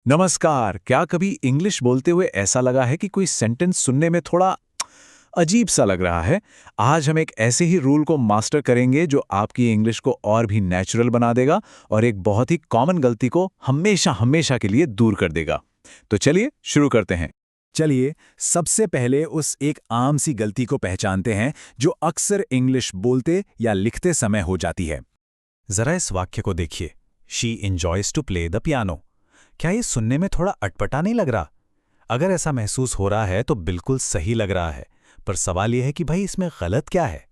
नमस्कार। क्या कभी इंग्लिश बोलते हुए ऐसा लगा है कि कोई सेंटेंस सुनने में थोड़ा अजीब सा लग रहा है? आज हम एक ऐसे ही रूल को मास्टर करेंगे जो आपकी इंग्लिश को और भी नेचुरल बना देगा और एक बहुत ही कॉमन गलती को हमेशा हमेशा के लिए दूर कर देगा। तो चलिए शुरू करते हैं। चलिए, सबसे पहले उस एक आम सी गलती को पहचानते हैं जो अक्सर इंग्लिश बोलते या लिखते समय हो जाती है। जरा इस वाक्य को देखिए, she enjoys to play the piano. क्या ये सुनने में थोड़ा अटपटा नहीं लग रहा? अगर ऐसा महसूस हो रहा है तो बिल्कुल सही लग रहा है, पर सवाल यह है कि भाई इसमें गलत क्या है?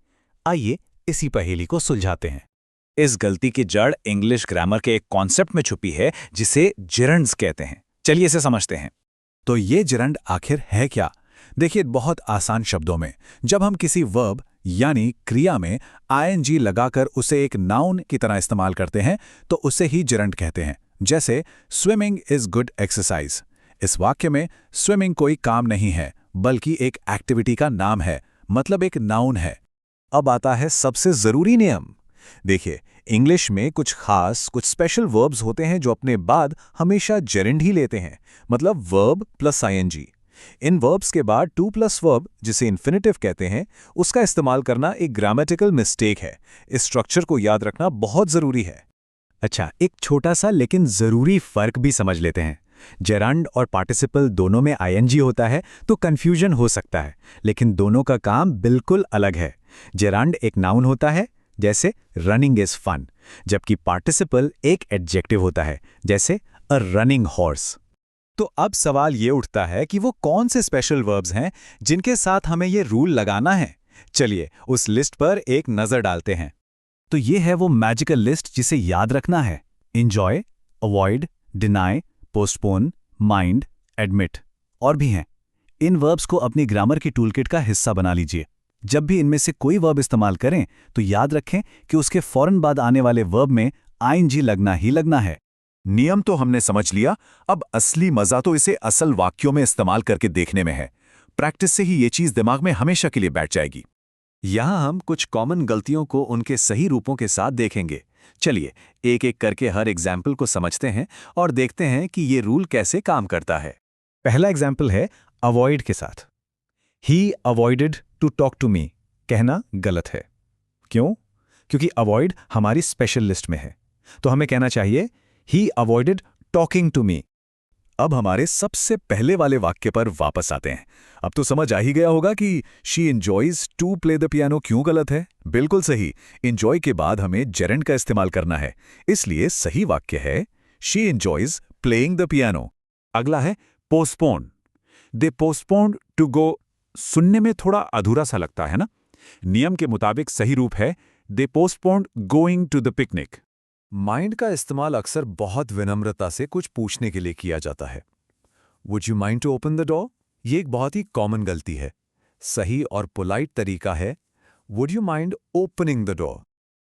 आइए इसी पहेली को सुलझाते हैं। इस गलती की जड़ इंग्लिश ग्रामर के एक कॉन्सेप्ट में छुपी है जिसे जिरंड्स कहते हैं। चलिए इसे समझते हैं। तो ये जिरंड आखिर है क्या? देखिए, बहुत आसान शब्दों में, जब हम किसी वर्ब यानी क्रिया में आईएनजी लगाकर उसे एक नाउन की तरह इस्तेमाल करते हैं तो उसे ही जिरंड कहते हैं। जैसे स्विमिंग इज गुड एक्सरसाइज। इस वाक्य में स्विमिंग कोई काम नहीं है बल्कि एक एक्टिविटी का नाम है, मतलब एक नाउन है। अब आता है सबसे जरूरी नियम। देखिए, इंग्लिश में कुछ खास, कुछ स्पेशल वर्ब्स होते हैं जो अपने बाद हमेशा जेरेंड ही लेते हैं, मतलब वर्ब प्लस आईएनजी। इन वर्ब्स के बाद टू प्लस वर्ब, जिसे इन्फिनिटिव कहते हैं, उसका इस्तेमाल करना एक ग्रामेटिकल मिस्टेक है। इस स्ट्रक्चर को याद रखना बहुत जरूरी है। अच्छा, एक छोटा सा लेकिन जरूरी फर्क भी समझ लेते हैं। जेरांड और पार्टिसिपल दोनों में आईएनजी होता है तो कंफ्यूजन हो सकता है, लेकिन दोनों का काम बिल्कुल अलग है। जेरांड एक नाउन होता है, जैसे रनिंग इज फन, जबकि पार्टिसिपल एक एडजेक्टिव होता है, जैसे अ रनिंग हॉर्स। तो अब सवाल ये उठता है कि वो कौन से स्पेशल वर्ब्स हैं जिनके साथ हमें ये रूल लगाना है। चलिए उस लिस्ट पर एक नजर डालते हैं। तो ये है वो मैजिकल लिस्ट जिसे याद रखना है। Enjoy, avoid, deny, postpone, mind, admit और भी हैं। इन वर्ब्स को अपनी ग्रामर की टूलकिट का हिस्सा बना लीजिए। जब भी इनमें से कोई वर्ब इस्तेमाल करें तो याद रखें कि उसके फौरन बाद आने वाले वर्ब में आईएनजी लगना ही लगना है। नियम तो हमने समझ लिया, अब असली मजा तो इसे असल वाक्यों में इस्तेमाल करके देखने में है। प्रैक्टिस से ही ये चीज दिमाग में हमेशा के लिए बैठ जाएगी। यहाँ हम कुछ कॉमन गलतियों को उनके सही रूपों के साथ देखेंगे। चलिए एक एक करके हर एग्जाम्पल को समझते हैं और देखते हैं कि ये रूल कैसे काम करता है। पहला एग्जाम्पल है अवॉइड के साथ। He avoided to talk to me कहना गलत है। क्यों? क्योंकि अवॉइड हमारी स्पेशल लिस्ट में है, तो हमें कहना चाहिए ही अवॉइडेड टॉकिंग टू मी। अब हमारे सबसे पहले वाले वाक्य पर वापस आते हैं। अब तो समझ आ ही गया होगा कि she enjoys to play the piano क्यों गलत है। बिल्कुल सही, एंजॉय के बाद हमें जेरेंड का इस्तेमाल करना है, इसलिए सही वाक्य है she enjoys playing the piano. अगला है postpone. They postponed to go. सुनने में थोड़ा अधूरा सा लगता है ना? नियम के मुताबिक सही रूप है they postponed going to the picnic. Mind का इस्तेमाल अक्सर बहुत विनम्रता से कुछ पूछने के लिए किया जाता है। Would you mind to open the door? ये एक बहुत ही कॉमन गलती है। सही और पोलाइट तरीका है would you mind opening the door.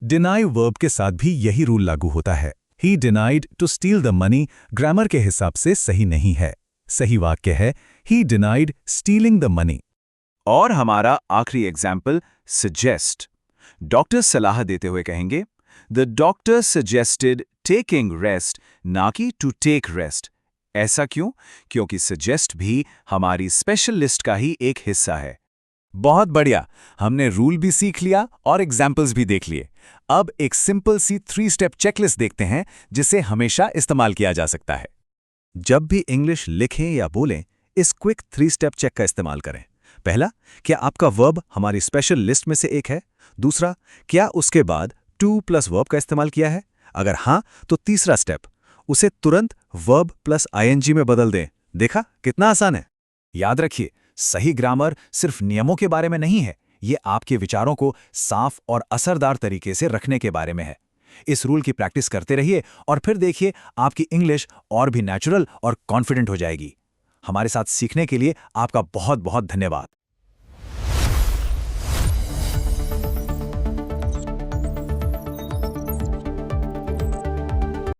Deny verb के साथ भी यही रूल लागू होता है। He denied to steal the money grammar के हिसाब से सही नहीं है। सही वाक्य है he denied stealing the money. और हमारा आखिरी एग्जाम्पल सजेस्ट। डॉक्टर सलाह देते हुए कहेंगे the doctor suggested taking rest, ना कि टू टेक रेस्ट। ऐसा क्यों? क्योंकि सजेस्ट भी हमारी स्पेशल लिस्ट का ही एक हिस्सा है। बहुत बढ़िया, हमने रूल भी सीख लिया और एग्जाम्पल्स भी देख लिए। अब एक सिंपल सी 3 स्टेप चेकलिस्ट देखते हैं जिसे हमेशा इस्तेमाल किया जा सकता है। जब भी इंग्लिश लिखें या बोलें, इस क्विक 3 स्टेप चेक का इस्तेमाल करें। पहला, क्या आपका वर्ब हमारी स्पेशल लिस्ट में से एक है? दूसरा, क्या उसके बाद टू प्लस वर्ब का इस्तेमाल किया है? अगर हाँ, तो तीसरा स्टेप, उसे तुरंत वर्ब प्लस आईएनजी में बदल दें। देखा कितना आसान है? याद रखिए, सही ग्रामर सिर्फ नियमों के बारे में नहीं है, ये आपके विचारों को साफ और असरदार तरीके से रखने के बारे में है। इस रूल की प्रैक्टिस करते रहिए और फिर देखिए आपकी इंग्लिश और भी नेचुरल और कॉन्फिडेंट हो जाएगी। हमारे साथ सीखने के लिए आपका बहुत बहुत धन्यवाद।